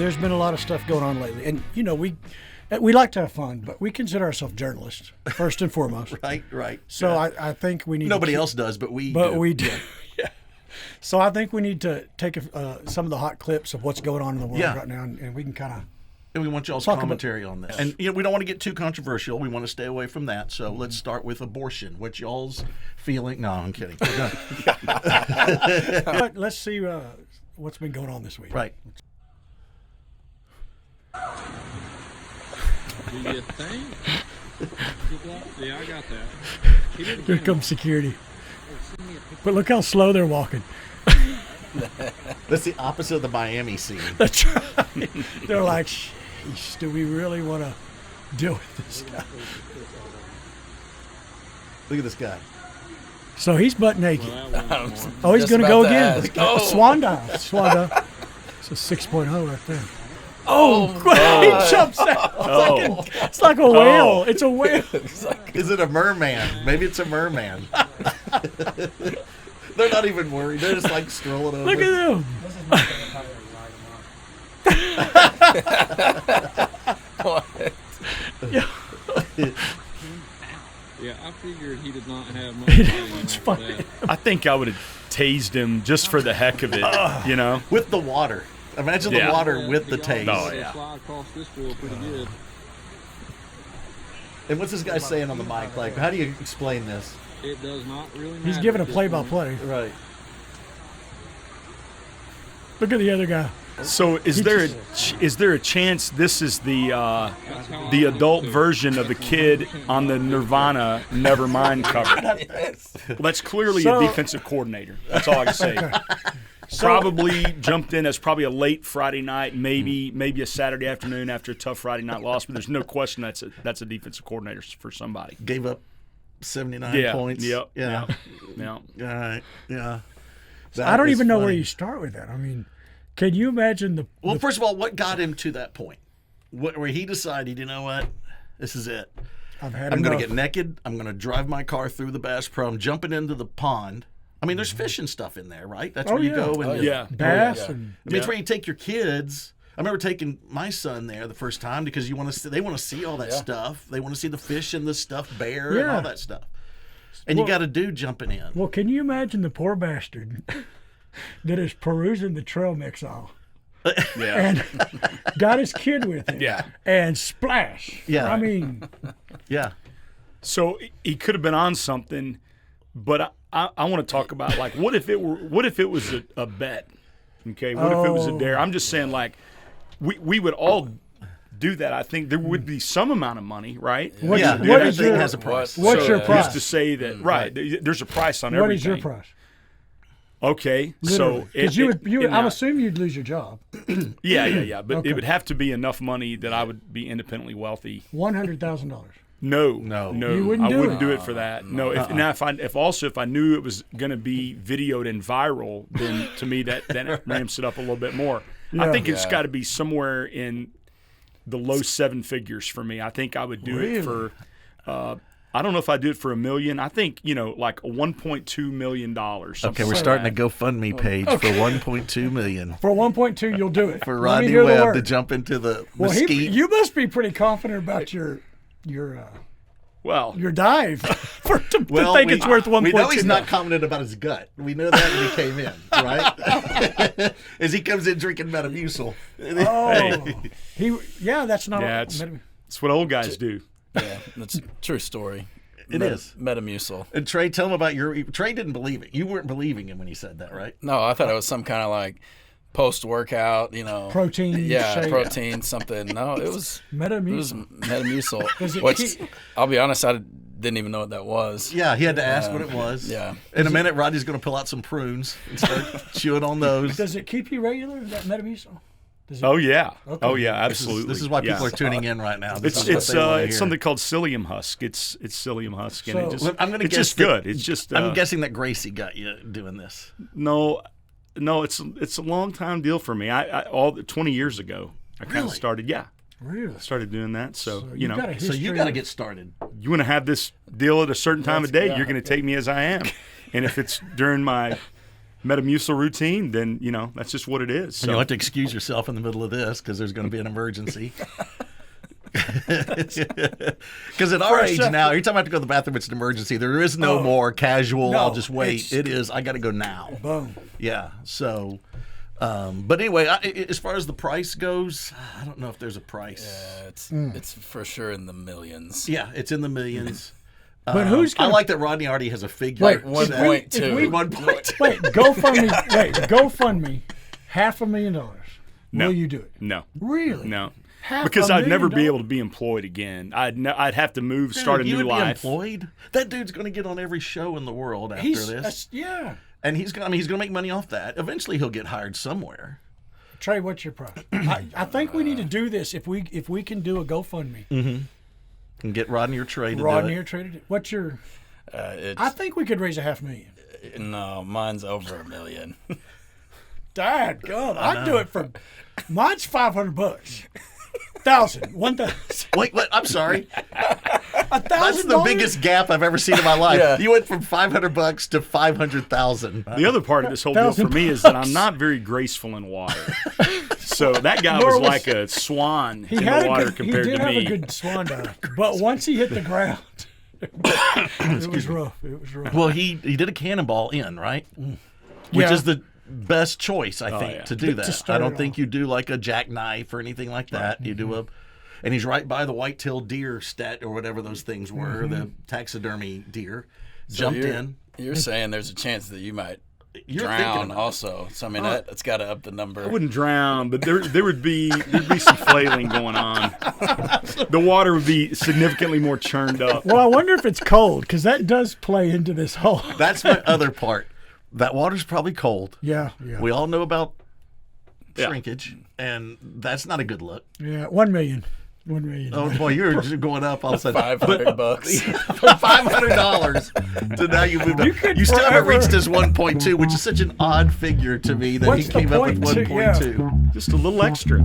there's been a lot of stuff going on lately, and we like to have fun, but we consider ourselves journalists first and foremost. Right. So yeah. I think we need. Nobody else does, but we. But do. we do. Yeah. So I think we need to take some of the hot clips of what's going on in the world right now, and we can kind of. And we want y'all's commentary on this. And we don't want to get too controversial. We want to stay away from that. So let's start with abortion. What's y'all's feeling? No, I'm kidding. Let's see what's been going on this week. Right. Do you think? Yeah, I got that. Here comes security. But look how slow they're walking. That's the opposite of the Miami scene. That's right. They're like, sheesh, do we really want to deal with this guy? Look at this guy. So he's butt naked. Oh, he's going to go again. Swan dive. It's a 6.0 right there. Oh, he jumps out. It's like a whale. It's a whale. Is it a merman? Maybe it's a merman. They're not even worried. They're just like strolling over. Look at them. Yeah, I figured he did not have much. It's funny. I think I would have tased him just for the heck of it, With the water. Imagine the water with the tase. Oh, yeah. Fly across this field pretty good. And what's this guy saying on the mic? Like, how do you explain this? It does not really matter. He's giving a play-by-play. Right. Look at the other guy. So is there a chance this is the adult version of the kid on the Nirvana Nevermind cover? Well, that's clearly a defensive coordinator. That's all I can say. Okay. Probably jumped in as probably a late Friday night, maybe a Saturday afternoon after a tough Friday night loss. But there's no question that's a defensive coordinator for somebody. Gave up 79 points. Yep. Yeah. Yeah. All right. Yeah. I don't even know where you start with that. I mean, can you imagine Well, first of all, what got him to that point? Where he decided, you know what? This is it. I'm going to get naked. I'm going to drive my car through the Bass Pro. I'm jumping into the pond. I mean, there's fish and stuff in there, right? That's where you go. And bass. It's where you take your kids. I remember taking my son there the first time because they want to see all that stuff. They want to see the fish and the stuffed bear and all that stuff. And you got a dude jumping in. Well, can you imagine the poor bastard that is perusing the trail mix all? And got his kid with him. Yeah. And splash. Yeah. I mean. Yeah. So he could have been on something, but I want to talk about, like, what if it was a bet? Okay, what if it was a dare? I'm just saying, like, we would all do that. I think there would be some amount of money, right? Everything has a price. What's your price? Just to say that, right? There's a price on everything. What is your price? Okay, literally. So I'm assuming you'd lose your job. Yeah. But it would have to be enough money that I would be independently wealthy. $100,000. No. You wouldn't do it for that. No. If I knew it was going to be videoed and viral, then to me that ramps it up a little bit more. Yeah. I think it's got to be somewhere in the low seven figures for me. I think I would do it for. I don't know if I do it for $1 million. I think like a $1.2 million. Okay, we're starting a GoFundMe page for $1.2 million. For 1.2, you'll do it for Rodney Webb to jump into the mesquite. You must be pretty confident about your dive to think it's worth 1.2. We know he's not confident about his gut. We know that when he came in, right? As he comes in drinking Metamucil. That's not. Yeah, it's what old guys do. Yeah, that's a true story. It is. Metamucil. And Trey, tell him about Trey didn't believe it. You weren't believing him when he said that, right? No, I thought it was some kind of like post-workout, protein. Yeah, shake. protein something. No, it was Metamucil. It was Metamucil. Which, I'll be honest, I didn't even know what that was. Yeah, he had to ask what it was. Yeah. In a minute, Rodney's going to pull out some prunes and start chewing on those. Does it keep you regular, that Metamucil? Oh yeah, absolutely. This is why people are tuning in right now. It's something called psyllium husk. It's psyllium husk, and it's just good. It's just. I'm guessing that Gracie got you doing this. No, it's a long time deal for me. I 20 years ago, I kind of started. Yeah, really started doing that. So you got to get started. You want to have this deal at a certain time of day. You're going to take me as I am, and if it's during my Metamucil routine, then that's just what it is. So. And you'll have to excuse yourself in the middle of this because there's going to be an emergency. Because at our age now, every time I have to go to the bathroom, it's an emergency. There is no more casual. No, I'll just wait. It is. I got to go now. Boom. Yeah. So, but anyway, as far as the price goes, I don't know if there's a price. Yeah, it's for sure in the millions. Yeah, it's in the millions. But who's gonna... I like that Rodney already has a figure. Wait, 1.2. 1.2. Wait, GoFundMe. Wait, GoFundMe. $500,000. No. Will you do it? No. Really? No. $500,000? Because I'd never be able to be employed again. I'd have to move, start a you new would life. Be employed? That dude's going to get on every show in the world after this. Yeah. And he's going to make money off that. Eventually, he'll get hired somewhere. Trey, what's your price? I think we need to do this if we can do a GoFundMe. Mm-hmm. And get Rodney or Trey to Rodney do it. or Trey to do it. What's your? I think we could raise $500,000. No, mine's over $1 million. Dad, God, I'd do it for. Mine's $500. 1,000. 1,000. Wait, I'm sorry. $1,000. That's the biggest gap I've ever seen in my life. Yeah. You went from $500 to 500,000. The other part of this whole deal for me is that I'm not very graceful in water. So that guy was like a swan in the water compared to me. He did have a good swan dive, but once he hit the ground, it was rough. It was rough. Well, he did a cannonball in, right? Which is the best choice, I think, to do that. I don't think you do like a jackknife or anything like that. Right. You do and he's right by the white-tailed deer stat or whatever those things were, the taxidermy deer. Jumped in. You're saying there's a chance that you might drown also. So I mean, that's got to up the number. I wouldn't drown, but there'd be some flailing going on. The water would be significantly more churned up. Well, I wonder if it's cold because that does play into this whole. That's my other part. That water's probably cold. Yeah. We all know about shrinkage, and that's not a good look. Yeah, $1 million. $1 million. Oh boy, you're just going up all of a sudden. $500 From $500 to now you moved up. You still haven't reached this 1.2, which is such an odd figure to me that he came up with 1.2. Just a little extra.